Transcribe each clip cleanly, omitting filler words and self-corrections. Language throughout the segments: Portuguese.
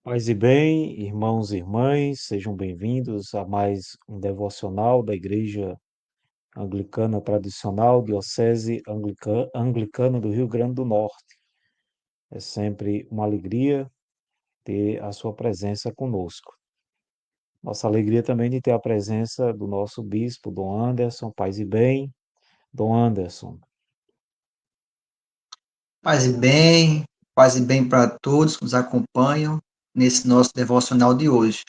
Paz e bem, irmãos e irmãs, sejam bem-vindos a mais um devocional da Igreja Anglicana Tradicional, Diocese Anglicana do Rio Grande do Norte. É sempre uma alegria ter a sua presença conosco. Nossa alegria também de ter a presença do nosso bispo, Dom Anderson. Paz e bem, Dom Anderson. Paz e bem para todos que nos acompanham nesse nosso devocional de hoje.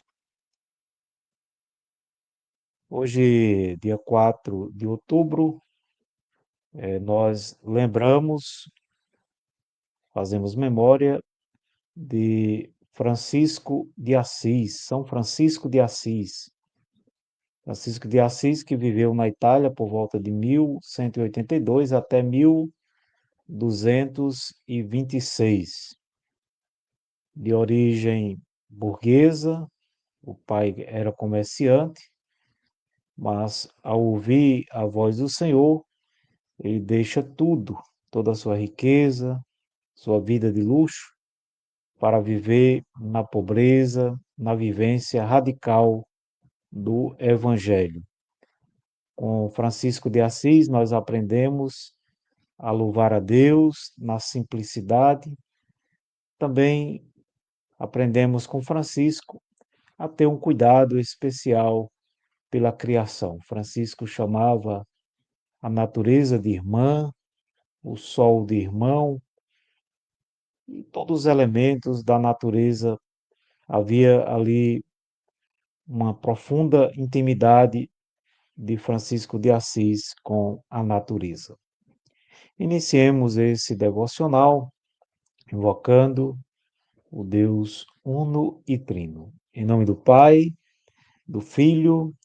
Hoje, dia 4 de outubro, nós lembramos, fazemos memória de Francisco de Assis, São Francisco de Assis. Francisco de Assis, que viveu na Itália por volta de 1182 até 1226. De origem burguesa, o pai era comerciante, mas ao ouvir a voz do Senhor, ele deixa tudo, toda a sua riqueza, sua vida de luxo, para viver na pobreza, na vivência radical do Evangelho. Com Francisco de Assis, nós aprendemos a louvar a Deus na simplicidade. Também aprendemos com Francisco a ter um cuidado especial pela criação. Francisco chamava a natureza de irmã, o sol de irmão, e todos os elementos da natureza. Havia ali uma profunda intimidade de Francisco de Assis com a natureza. Iniciemos esse devocional invocando o Deus Uno e Trino. Em nome do Pai, do Filho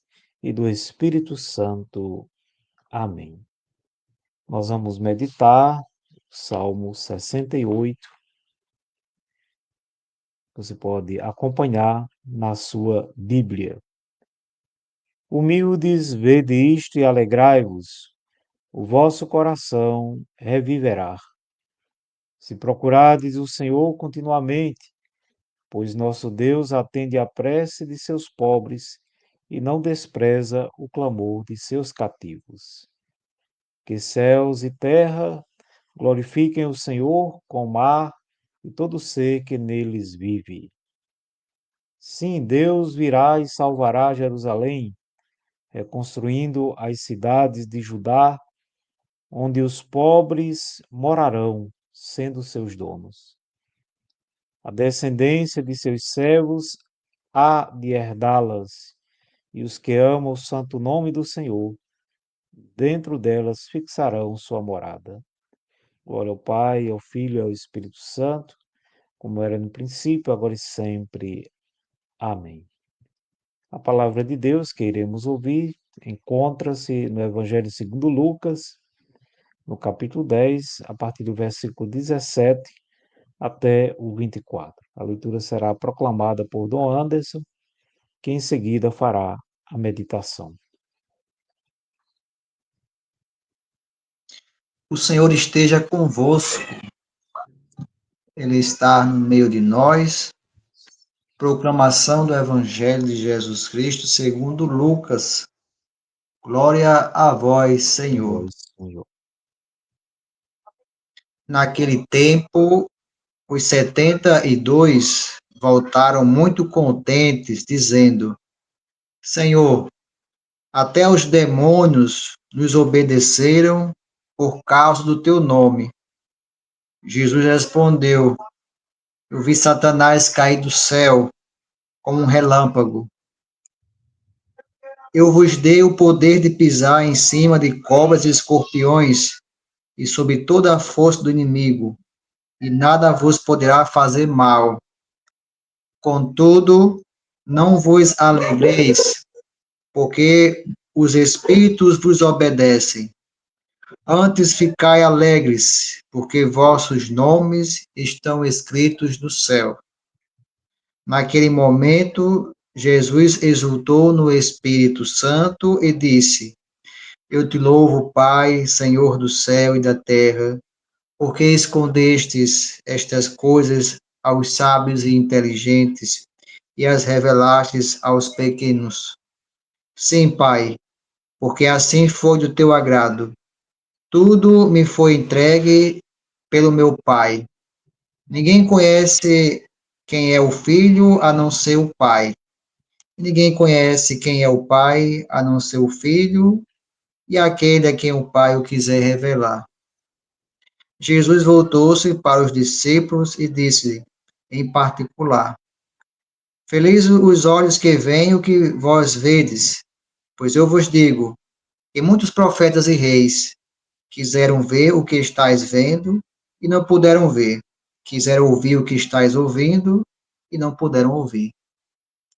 e do Espírito Santo. Amém. Nós vamos meditar o Salmo 68. Você pode acompanhar na sua Bíblia. Humildes, vede isto e alegrai-vos, o vosso coração reviverá. Se procurardes o Senhor continuamente, pois nosso Deus atende à prece de seus pobres e não despreza o clamor de seus cativos. Que céus e terra glorifiquem o Senhor, com o mar e todo ser que neles vive. Sim, Deus virá e salvará Jerusalém, reconstruindo as cidades de Judá, onde os pobres morarão, sendo seus donos. A descendência de seus servos há de herdá-las, e os que amam o santo nome do Senhor, dentro delas fixarão sua morada. Glória ao Pai, ao Filho e ao Espírito Santo, como era no princípio, agora e sempre. Amém. A palavra de Deus que iremos ouvir encontra-se no Evangelho segundo Lucas, no capítulo 10, a partir do versículo 17 até o 24. A leitura será proclamada por Dom Anderson, que em seguida fará a meditação. O Senhor esteja convosco, Ele está no meio de nós. Proclamação do Evangelho de Jesus Cristo segundo Lucas. Glória a vós, A Senhor. voz do Senhor. Naquele tempo, os 72 voltaram muito contentes, dizendo: Senhor, até os demônios nos obedeceram por causa do teu nome. Jesus respondeu: Eu vi Satanás cair do céu como um relâmpago. Eu vos dei o poder de pisar em cima de cobras e escorpiões e sobre toda a força do inimigo, e nada vos poderá fazer mal. Contudo, não vos alegreis, porque os espíritos vos obedecem. Antes ficai alegres, porque vossos nomes estão escritos no céu. Naquele momento, Jesus exultou no Espírito Santo e disse: Eu te louvo, Pai, Senhor do céu e da terra, porque escondestes estas coisas aos sábios e inteligentes, e as revelastes aos pequenos. Sim, Pai, porque assim foi do teu agrado. Tudo me foi entregue pelo meu Pai. Ninguém conhece quem é o Filho a não ser o Pai. Ninguém conhece quem é o Pai a não ser o Filho e aquele a quem o Pai o quiser revelar. Jesus voltou-se para os discípulos e disse, em particular: Felizes os olhos que veem o que vós vedes, pois eu vos digo que muitos profetas e reis quiseram ver o que estáis vendo e não puderam ver. Quiseram ouvir o que estáis ouvindo e não puderam ouvir.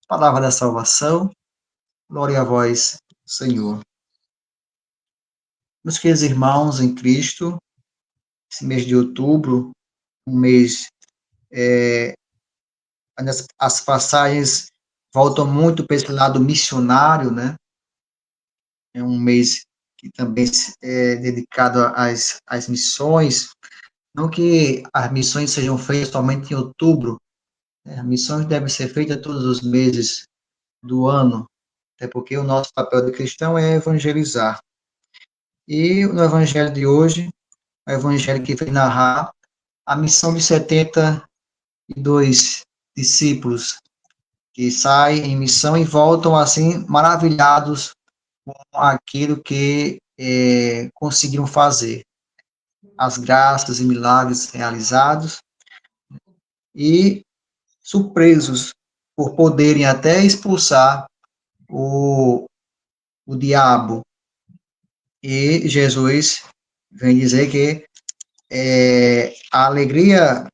Palavra da salvação, glória a vós, Senhor. Meus queridos irmãos em Cristo, esse mês de outubro, um mês, as passagens voltam muito para esse lado missionário, né? É um mês que também é dedicado às missões, não que as missões sejam feitas somente em outubro, né? As missões devem ser feitas todos os meses do ano, até porque o nosso papel de cristão é evangelizar. E no evangelho de hoje, o evangelho que vem narrar a missão de 72 discípulos que saem em missão e voltam assim maravilhados com aquilo que conseguiram fazer, as graças e milagres realizados e surpresos por poderem até expulsar o, o diabo. E Jesus vem dizer que a alegria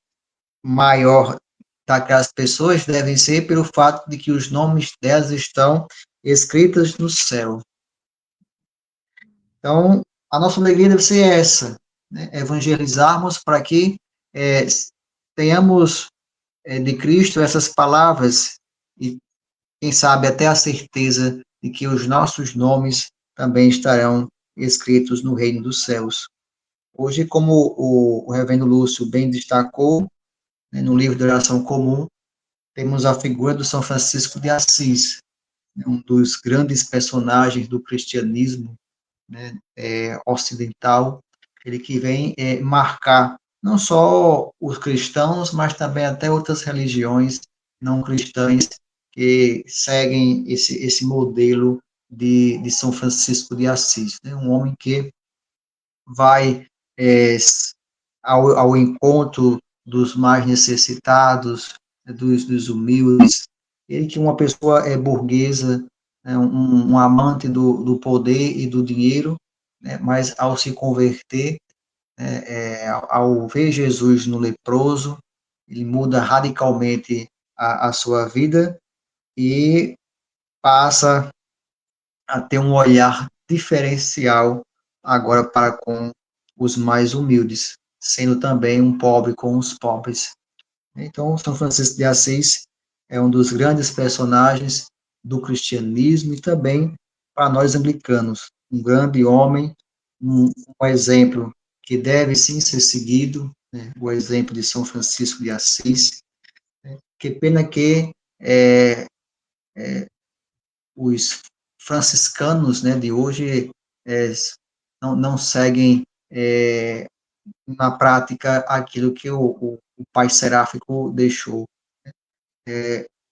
maior daquelas pessoas devem ser pelo fato de que os nomes delas estão escritos no céu. Então, a nossa alegria deve ser essa, né? Evangelizarmos para que tenhamos de Cristo essas palavras e, quem sabe, até a certeza de que os nossos nomes também estarão escritos no reino dos céus. Hoje, como o reverendo Lúcio bem destacou, né, no livro de oração comum, temos a figura do São Francisco de Assis, né, um dos grandes personagens do cristianismo, né, ocidental, ele que vem marcar não só os cristãos, mas também até outras religiões não cristãs que seguem esse modelo de São Francisco de Assis, né, um homem que vai é, ao encontro dos mais necessitados, dos humildes. Ele que é uma pessoa burguesa, né, um amante do poder e do dinheiro, né, mas ao se converter, ao ver Jesus no leproso, ele muda radicalmente a sua vida e passa a ter um olhar diferencial agora para com os mais humildes, sendo também um pobre com os pobres. Então, São Francisco de Assis é um dos grandes personagens do cristianismo e também para nós anglicanos, um grande homem, um exemplo que deve sim ser seguido, né? O exemplo de São Francisco de Assis. Né? Que pena que os franciscanos, né, de hoje não seguem na prática aquilo que o pai seráfico deixou.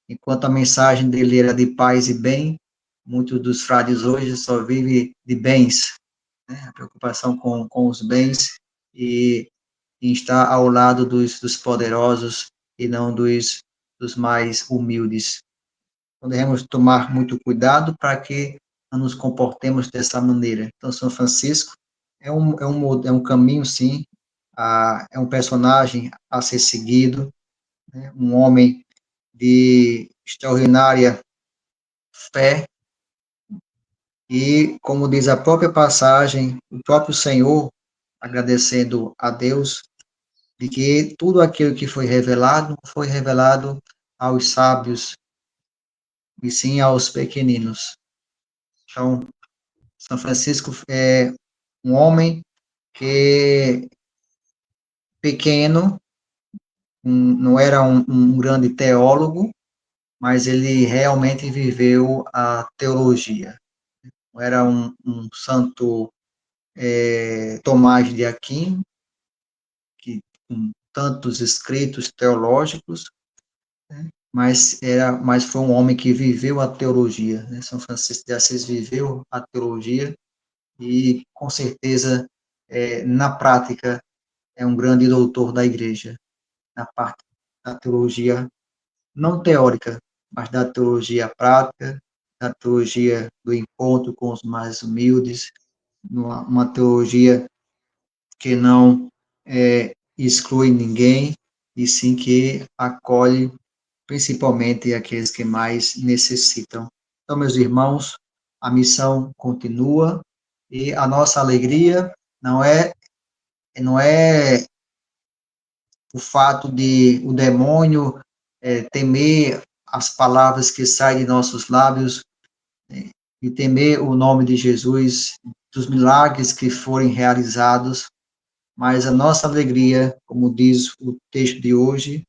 Enquanto a mensagem dele era de paz e bem, muitos dos frades hoje só vivem de bens, né? A preocupação com os bens e em estar ao lado dos poderosos e não dos mais humildes. Então, devemos tomar muito cuidado para que não nos comportemos dessa maneira. Então, São Francisco é um caminho, sim, é um personagem a ser seguido, né? Um homem de extraordinária fé e, como diz a própria passagem, o próprio Senhor agradecendo a Deus de que tudo aquilo que foi revelado aos sábios e sim aos pequeninos. Então, São Francisco é um homem que pequeno, não era um grande teólogo, mas ele realmente viveu a teologia. Não era um santo Tomás de Aquino, que com tantos escritos teológicos, mas foi um homem que viveu a teologia, né? São Francisco de Assis viveu a teologia e, com certeza, na prática, é um grande doutor da igreja, na parte da teologia, não teórica, mas da teologia prática, da teologia do encontro com os mais humildes, uma teologia que não exclui ninguém, e sim que acolhe principalmente aqueles que mais necessitam. Então, meus irmãos, a missão continua e a nossa alegria não é o fato de o demônio temer as palavras que saem de nossos lábios e temer o nome de Jesus, dos milagres que forem realizados, mas a nossa alegria, como diz o texto de hoje,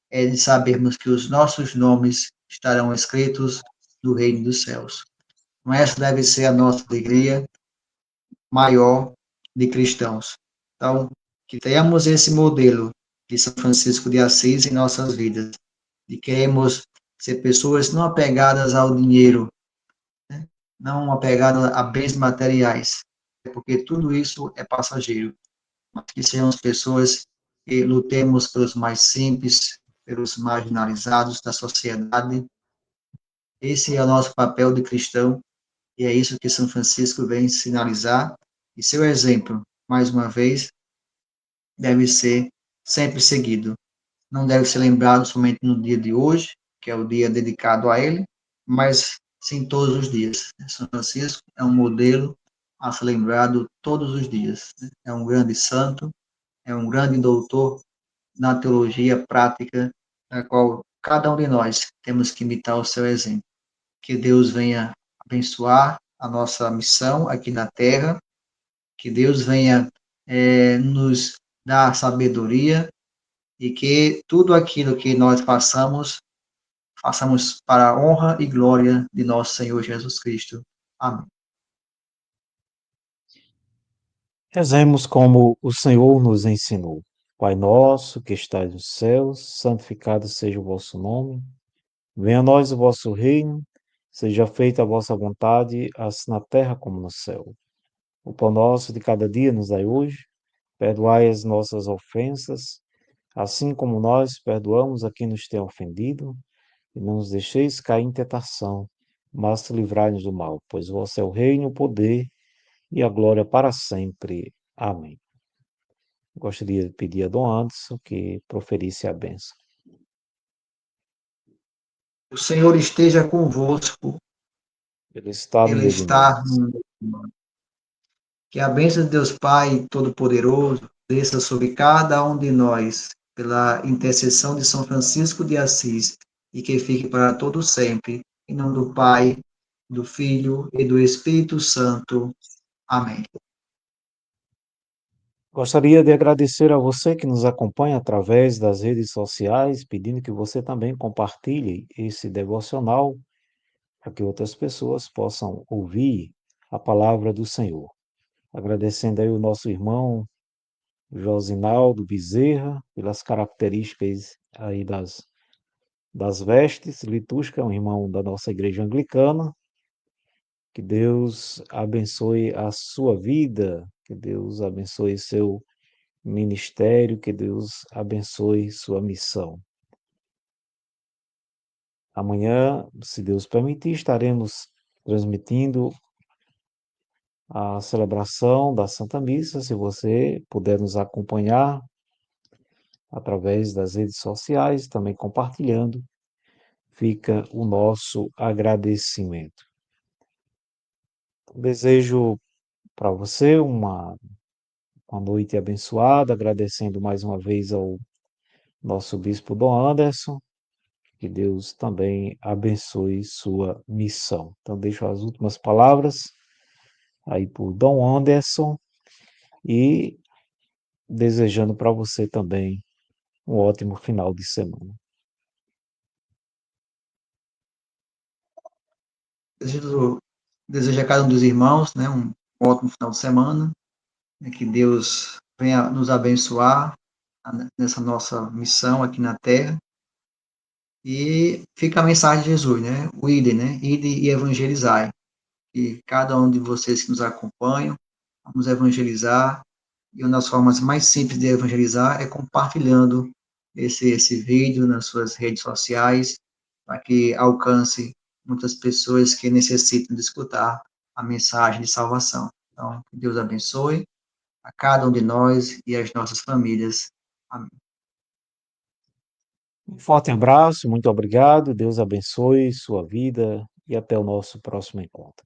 é de sabermos que os nossos nomes estarão escritos no reino dos céus. Então, essa deve ser a nossa alegria maior de cristãos. Então, que tenhamos esse modelo de São Francisco de Assis em nossas vidas, de queremos ser pessoas não apegadas ao dinheiro, né? Não apegadas a bens materiais, porque tudo isso é passageiro, mas que sejamos pessoas que lutemos pelos mais simples, pelos marginalizados da sociedade. Esse é o nosso papel de cristão e é isso que São Francisco vem sinalizar. E seu exemplo, mais uma vez, deve ser sempre seguido. Não deve ser lembrado somente no dia de hoje, que é o dia dedicado a ele, mas sim todos os dias. São Francisco é um modelo a ser lembrado todos os dias. É um grande santo, é um grande doutor na teologia prática, na qual cada um de nós temos que imitar o seu exemplo. Que Deus venha abençoar a nossa missão aqui na Terra, que Deus venha nos dar sabedoria e que tudo aquilo que nós façamos para a honra e glória de nosso Senhor Jesus Cristo. Amém. Rezemos como o Senhor nos ensinou. Pai nosso, que estais nos céus, santificado seja o vosso nome. Venha a nós o vosso reino, seja feita a vossa vontade, assim na terra como no céu. O pão nosso de cada dia nos dai hoje. Perdoai as nossas ofensas, assim como nós perdoamos a quem nos tem ofendido. E não nos deixeis cair em tentação, mas livrai-nos do mal, pois vosso é o reino, o poder e a glória para sempre. Amém. Gostaria de pedir a Dom Anderson que proferisse a bênção. O Senhor esteja convosco, Ele está no Ele meio de está nós. no que a bênção de Deus Pai Todo-Poderoso desça sobre cada um de nós, pela intercessão de São Francisco de Assis, e que fique para todo sempre, em nome do Pai, do Filho e do Espírito Santo. Amém. Gostaria de agradecer a você que nos acompanha através das redes sociais, pedindo que você também compartilhe esse devocional para que outras pessoas possam ouvir a palavra do Senhor. Agradecendo aí o nosso irmão Josinaldo Bezerra pelas características aí das vestes litúrgicas, um irmão da nossa igreja anglicana. Que Deus abençoe a sua vida, que Deus abençoe seu ministério, que Deus abençoe sua missão. Amanhã, se Deus permitir, estaremos transmitindo a celebração da Santa Missa. Se você puder nos acompanhar através das redes sociais, também compartilhando, fica o nosso agradecimento. Desejo para você uma noite abençoada, agradecendo mais uma vez ao nosso bispo Dom Anderson, que Deus também abençoe sua missão. Então, deixo as últimas palavras aí por Dom Anderson e desejando para você também um ótimo final de semana. Desejo, desejo a cada um dos irmãos, né, um ótimo final de semana, né, que Deus venha nos abençoar nessa nossa missão aqui na Terra. E fica a mensagem de Jesus, né? O ide, né? Ide e evangelizai. E cada um de vocês que nos acompanham, vamos evangelizar. E uma das formas mais simples de evangelizar é compartilhando esse vídeo nas suas redes sociais, para que alcance muitas pessoas que necessitam de escutar a mensagem de salvação. Então, que Deus abençoe a cada um de nós e as nossas famílias. Amém. Um forte abraço, muito obrigado, Deus abençoe sua vida e até o nosso próximo encontro.